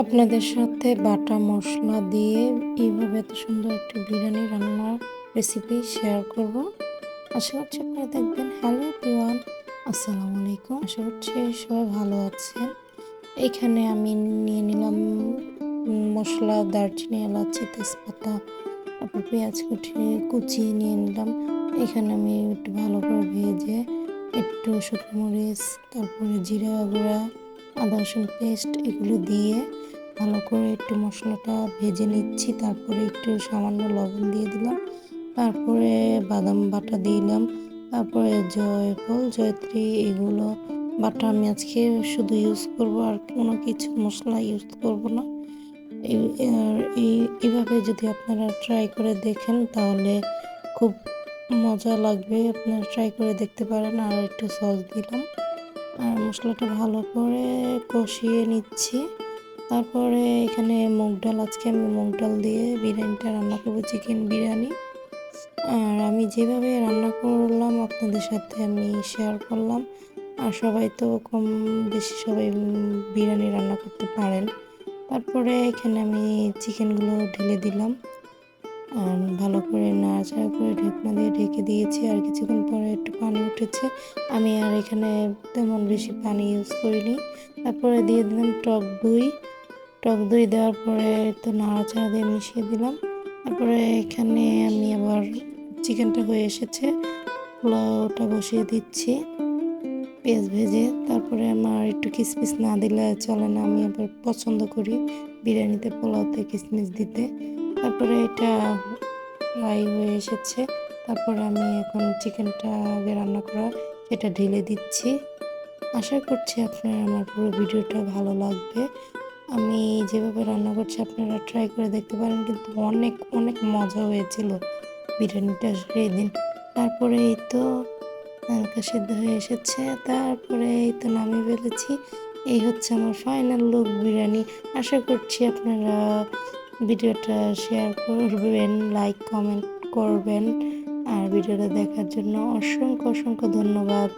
আপনাদের সাথে বাটা মশলা দিয়ে এইভাবে এত সুন্দর একটা বিরিয়ানি রান্নার রেসিপি শেয়ার করব। আশা করছি আপনারা দেখবেন। হ্যালো এভরিওয়ান, আসসালামু আলাইকুম। আশা করছি সবাই ভালো আছেন। এখানে আমি নিয়ে নিলাম মশলা, দারচিনি, এলাচি, তেজপাতা, তারপর পেঁয়াজ কুচি নিয়ে নিলাম। এখানে আমি একটু ভালো করে ভেজে একটু শুকনো মরিচ, তারপরে জিরা গুঁড়া, আদা রসুন পেস্ট এগুলো দিয়ে ভালো করে একটু মশলাটা ভেজে নিচ্ছি। তারপরে একটু সামান্য লবণ দিয়ে দিলাম, তারপরে বাদাম বাটা দিলাম, তারপরে জয়ফল, জয়ত্রী এগুলো বাটা আমি আজকে শুধু ইউজ করব, আর কোনো কিছু মশলা ইউজ করব না। এইভাবে যদি আপনারা ট্রাই করে দেখেন তাহলে খুব মজা লাগবে। আপনারা ট্রাই করে দেখতে পারেন। আর একটু সস দিলাম, আর মশলাটা ভালো করে কষিয়ে নিচ্ছি। তারপরে এখানে মুগ ডাল, আজকে আমি মুগ ডাল দিয়ে বিরিয়ানিটা রান্না করবো, চিকেন বিরিয়ানি। আর আমি যেভাবে রান্না করলাম আপনাদের সাথে আমি শেয়ার করলাম। আর সবাই তো কম বেশি সবাই বিরিয়ানি রান্না করতে পারেন। তারপরে এখানে আমি চিকেনগুলো ঢেলে দিলাম, আর ভালো করে নাড়াচাড়া করে ঢাকনা দিয়ে ঢেকে দিয়েছি। আর কিছুক্ষণ পরে একটু পানি উঠেছে, আমি আর এখানে তেমন বেশি পানি ইউজ করিনি। তারপরে দিয়ে দিলাম টক দই। টক দই দেওয়ার পরে তো নাড়াচাড়া দিয়ে মিশিয়ে দিলাম। তারপরে এখানে আমি আবার চিকেনটা হয়ে এসেছে, পোলাওটা বসিয়ে দিচ্ছি পেঁয়াজ ভেজে। তারপরে আমার একটু কিসমিস না দিলে চলে না, আমি আবার পছন্দ করি বিরিয়ানিতে পোলাওতে কিসমিস দিতে। তারপরে এটা ফ্রাই হয়ে এসেছে। তারপরে আমি এখন চিকেনটা আগে রান্না করা সেটা ঢেলে দিচ্ছি। আশা করছি আপনার আমার পুরো ভিডিওটা ভালো লাগবে। আমি যেভাবে রান্না করছি আপনারা ট্রাই করে দেখতে পারেন, কিন্তু অনেক অনেক মজা হয়েছিল বিরিয়ানিটা সেদিন। তারপরে এই তো হালকা সিদ্ধ হয়ে এসেছে, তারপরে এই তো নামিয়ে ফেলেছি। এই হচ্ছে আমার ফাইনাল লুক বিরিয়ানি। আশা করছি আপনারা ভিডিওটা শেয়ার করবেন, লাইক কমেন্ট করবেন। আর ভিডিওটা দেখার জন্য অসংখ্য অসংখ্য ধন্যবাদ।